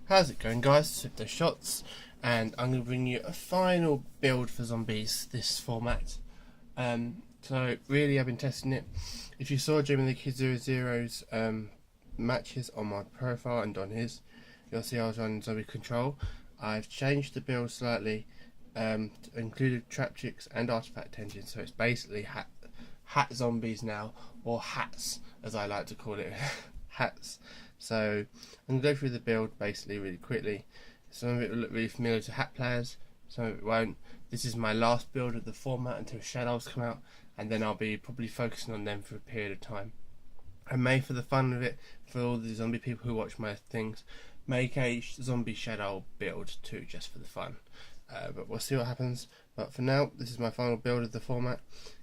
How's it going, guys? Swiftdeathshotz, and I'm going to bring you a final build for zombies this format. So really I've been testing it. If you saw during the Kid 00's matches on my profile and on his, you'll see I was running zombie control. I've changed the build slightly, included Traptrix and artifact engine, so it's basically HATZ zombies now, or HATZ as I like to call it. HATZ. So I'm going to go through the build basically really quickly. Some of it will look really familiar to HATZ players, some of it won't. This is my last build of the format until Shadows come out, and then I'll be probably focusing on them for a period of time. I may, for the fun of it, for all the zombie people who watch my things, make a zombie shadow build too, just for the fun. But we'll see what happens. But for now, this is my final build of the format,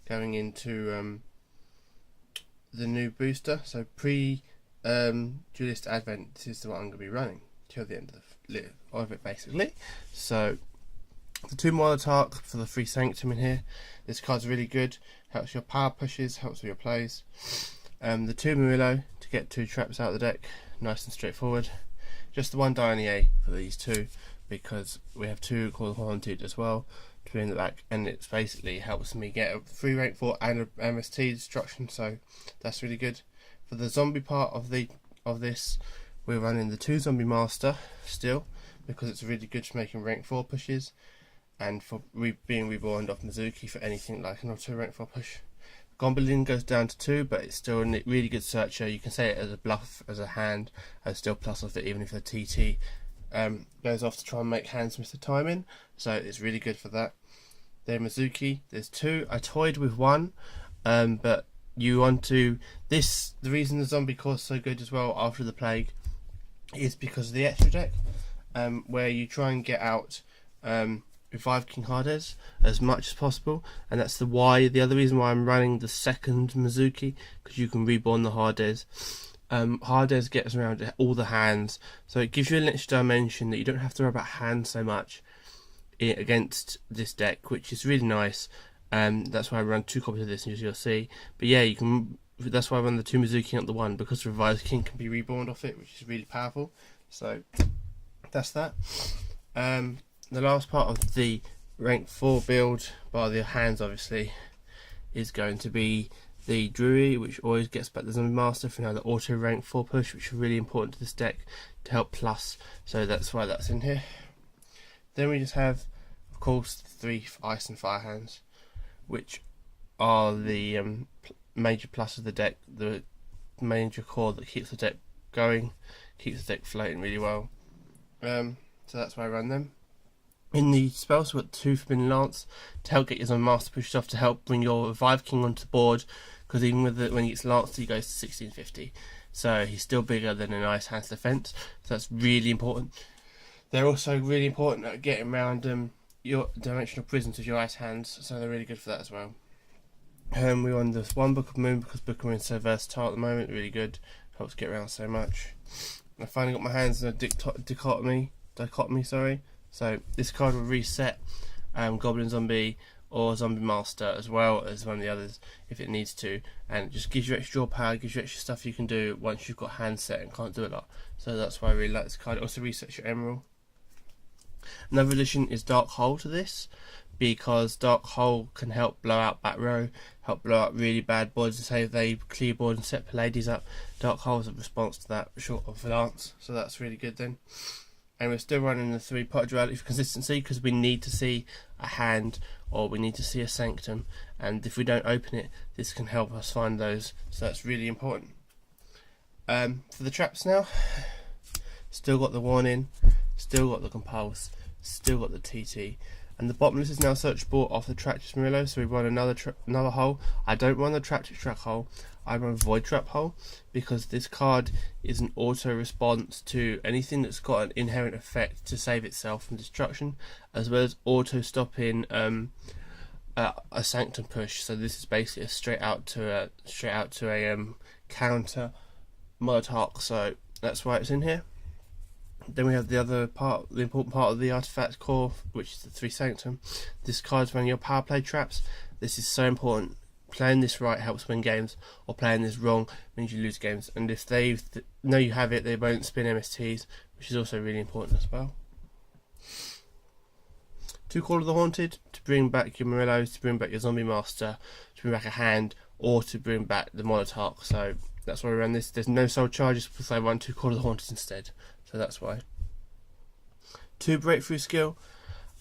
going into the new booster. So Duelist Advent, this is the one I'm going to be running till the end of it basically. So the 2 Monarch for the free Sanctum in here. This card's really good, helps your power pushes, helps with your plays. The 2 Murillo to get 2 traps out of the deck, nice and straightforward. Just the 1 Dioneer for these 2, because we have 2 called Haunted as well to be in the back, and it basically helps me get a free rank 4 and a MST destruction, so that's really good. For the zombie part of this, we're running the 2 Zombie Master still, because it's really good for making rank 4 pushes, and for being reborn off Mizuki for anything like an auto rank 4 push. Goblin goes down to 2, but it's still a really good searcher. You can say it as a bluff, as a hand, and still plus off it even if the TT goes off to try and make hands miss the timing, so it's really good for that. Then Mizuki, there's 2. I toyed with 1, but you want to, the reason the zombie core is so good as well after the plague is because of the extra deck, where you try and get out Revive King HATZ as much as possible, and that's the other reason why I'm running the 2nd Mizuki, because you can reborn the HATZ. HATZ gets around all the hands, so it gives you an extra dimension that you don't have to worry about hands so much against this deck, which is really nice. That's why I run 2 copies of this, as you'll see. But yeah, you can. That's why I run the 2 Mizuki, not the 1, because the Revive King can be reborn off it, which is really powerful. So that's that. The last part of the rank 4 build, bar the hands obviously, is going to be the Druid, which always gets back the Zombie Master for another auto rank 4 push, which is really important to this deck to help plus. So that's why that's in here. Then we just have, of course, 3 Ice and Fire hands, which are the major plus of the deck, the major core that keeps the deck going, keeps the deck floating really well. So that's why I run them. In the spells, we've got 2 Forbidden Lance to help get your Zombie Master pushed off, to help bring your Revive King onto the board, because even with when he gets lanced, he goes to 1650. So he's still bigger than an Ice Hand's defense, so that's really important. They're also really important at getting around your dimensional prisons with your Ice Hands, so they're really good for that as well. We're on this 1 Book of Moon, because Book of Moon is so versatile at the moment, really good, helps get around so much. I finally got my hands in a dichotomy, sorry. So this card will reset Goblin Zombie or Zombie Master, as well as one of the others if it needs to, and it just gives you extra draw power, gives you extra stuff you can do once you've got hand set and can't do a lot. So that's why I really like this card. It also resets your Emerald. Another addition is Dark Hole to this, because Dark Hole can help blow out back row, help blow out really bad boards. To say if they clear board and set Pallades up, Dark Hole is a response to that, short of Lance, so that's really good then. And we're still running the 3 Pot Duality for consistency, because we need to see a hand or we need to see a Sanctum, and if we don't open it, this can help us find those, so that's really important. For the traps now, still got the Warning, still got the Compulse, still got the TT, and the bottomless is now searchable off the Traptrix Murillo, so we run another hole. I don't run the Traptrix Trap hole, I run Void Trap hole, because this card is an auto response to anything that's got an inherent effect to save itself from destruction, as well as auto stopping a Sanctum push. So this is basically a straight out to a counter Monarch, so that's why it's in here. Then we have the other part, the important part of the artifact core, which is the 3 Sanctum. This card's running your power play traps. This is so important playing this right helps win games, or playing this wrong means you lose games. And if they know you have it, they won't spin MSTs, which is also really important as well. 2 Call of the Haunted to bring back your Morellos, to bring back your Zombie Master, to bring back a hand, or to bring back the Monarch. So that's why we run this. There's no soul charges because I run 2 Call of the Haunted instead. So that's why. 2 Breakthrough Skill.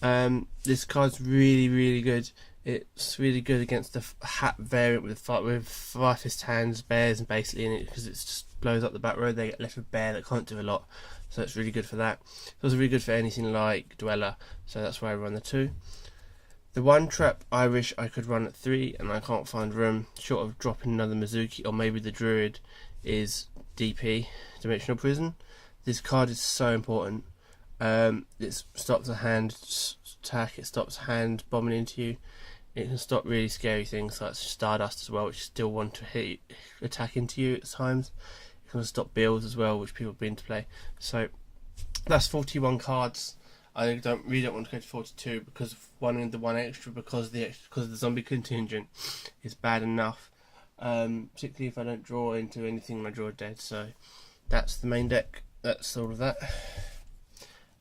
This card's really good. It's really good against the HATZ variant with fastest hands, bears, and basically in it, because it just blows up the back row. They get left with bear that can't do a lot, so it's really good for that. It's also really good for anything like Dweller, so that's why I run the 2. The 1 trap I wish I could run at 3, and I can't find room, short of dropping another Mizuki or maybe the Druid, is Dimensional Prison. This card is so important. It stops a hand attack, it stops hand bombing into you. It can stop really scary things like Stardust as well, which still want to attack into you at times. It can stop builds as well, which people have been to play. So that's 41 cards. I really don't want to go to 42 because of the one extra, because the zombie contingent is bad enough. Particularly if I don't draw into anything when I draw dead. So that's the main deck. That's all of that.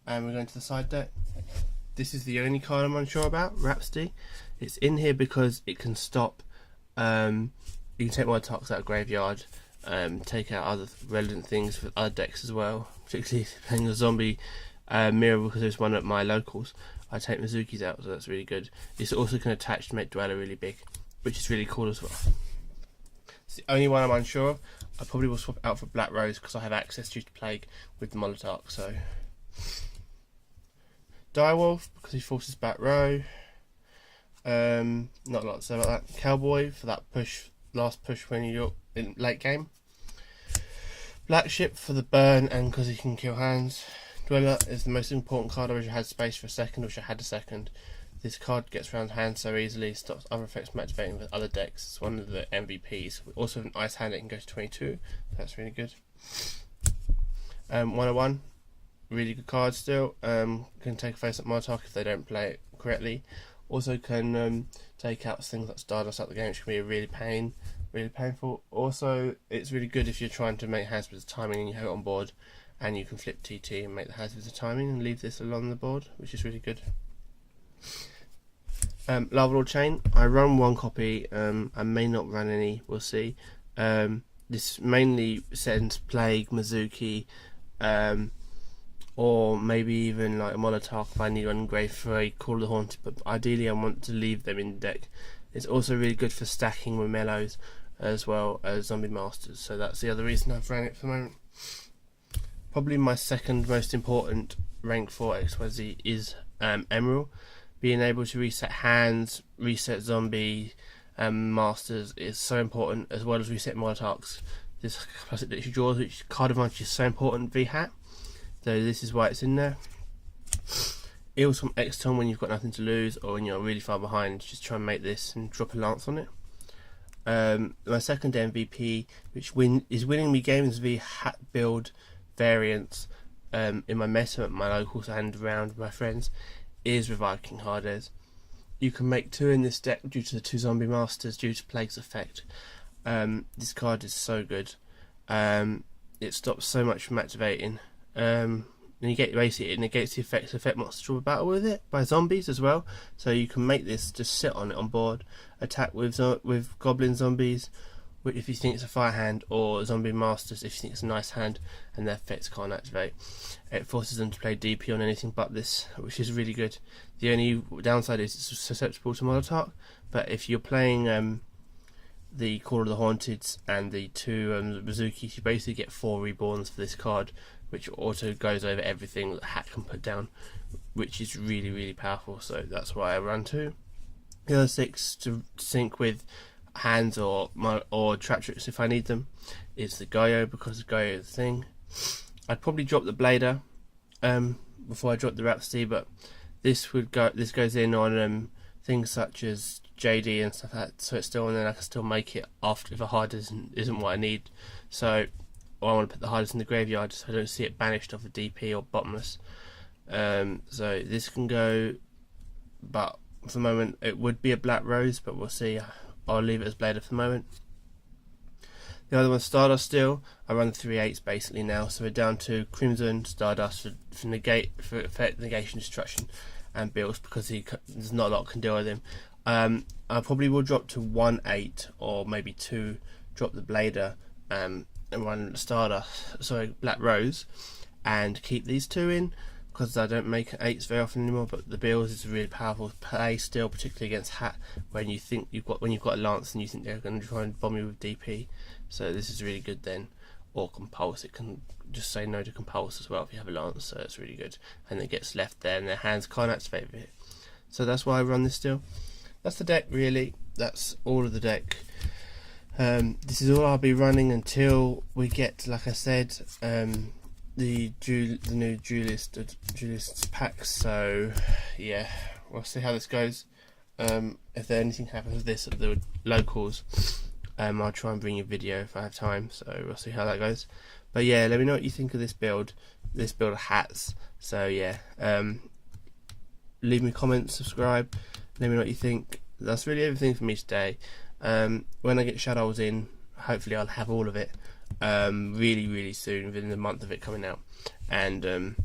And we're going to the side deck. This is the only card I'm unsure about, Rhapsody. It's in here because it can stop, you can take my attacks out of graveyard, take out other relevant things for other decks as well, particularly if you're playing a zombie mirror, because there's one at my locals. I take Mizuki's out, so that's really good. It's also can attach to make Dweller really big, which is really cool as well. It's the only one I'm unsure of. I probably will swap it out for Black Rose because I have access due to Plague with the Molotov, so... Direwolf because he forces back row. Not a lot to say about that. Cowboy for that last push when you're in late game. Black Ship for the burn and because he can kill hands. Dweller is the most important card. I wish I had space for a second. I wish I had a second. This card gets around hands so easily, stops other effects from activating with other decks. It's one of the MVPs. Also with an ice hand it can go to 22. That's really good. 101. Really good card still. Can take a face at Monarch if they don't play it correctly. Also can take out things like Stardust out the game, which can be really painful. Also, it's really good if you're trying to make hands with the timing and you have it on board, and you can flip TT and make the hands with the timing and leave this along the board, which is really good. Lava Lord Chain. I run 1 copy. I may not run any. We'll see. This mainly sends Plague, Mizuki, or maybe even like a Molotov if I need one engraved for a Call of the Haunted, but ideally I want to leave them in the deck. It's also really good for stacking with Mellows as well as Zombie Masters, so that's the other reason I've ran it for the moment. Probably my second most important rank 4 XYZ is Emerald. Being able to reset hands, reset Zombie Masters is so important, as well as reset Molotovs. This classic literally draws, which card advantage is so important VHAT. So this is why it's in there. Eels from X-Tom when you've got nothing to lose or when you're really far behind, just try and make this and drop a lance on it. My second MVP, which is winning me games via HATZ build variants in my meta at my locals and around with my friends, is Revive King Hades. You can make 2 in this deck due to the 2 Zombie Masters due to Plague's effect. This card is so good. It stops so much from activating. And you get basically it negates the effect monsters draw a battle with it by zombies as well. So you can make this just sit on it on board, attack with goblin zombies, which if you think it's a fire hand, or zombie masters if you think it's a nice hand and their effects can't activate. It forces them to play DP on anything but this, which is really good. The only downside is it's susceptible to Molotov, but if you're playing the Call of the Haunted and the 2 Bazookies, you basically get 4 reborns for this card, which auto goes over everything that HATZ can put down, which is really powerful. So that's why I run 2. The other 6 to sync with hands or Traptrix if I need them is the Gaio, because the Gaio is the thing. I'd probably drop the Blader before I drop the Rhapsody, but this goes in on things such as JD and stuff like that, so it's still, and then I can still make it after if a hard isn't what I need. So I want to put the hardest in the graveyard so I don't see it banished off a DP or bottomless. So this can go, but for the moment it would be a Black Rose, but we'll see. I'll leave it as Blader for the moment. The other one's Stardust still. I run the 3/8 basically now, so we're down to Crimson, Stardust for effect, negation, destruction, and Bills, because there's not a lot can do with him. I probably will drop to 1/8 or maybe 2. Drop the Blader and run Stardust, sorry, Black Rose, and keep these 2 in, because I don't make 8s very often anymore. But the Bills is a really powerful play still, particularly against HATZ, when you've got a Lance and you think they're going to try and bomb you with DP. So this is really good then. Or Compulse, it can just say no to Compulse as well if you have a Lance, so it's really good. And it gets left there and their hands can't activate it. So that's why I run this still. That's the deck really. That's all of the deck. This is all I'll be running until we get, like I said, the new Duelist packs. So yeah, we'll see how this goes. If anything happens with this at the locals, I'll try and bring you a video if I have time, so we'll see how that goes. But yeah, let me know what you think of this build of HATZ. So yeah, leave me comments, subscribe, let me know what you think. That's really everything for me today. When I get Shadows in, hopefully I'll have all of it really soon, within the month of it coming out, and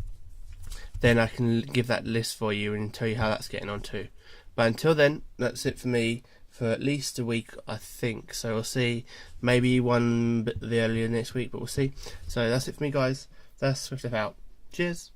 then I can give that list for you and tell you how that's getting on too. But until then, that's it for me for at least a week, I think. So we'll see, maybe one bit earlier next week, but we'll see. So that's it for me, guys. That's Swiftdeathshotz out. Cheers.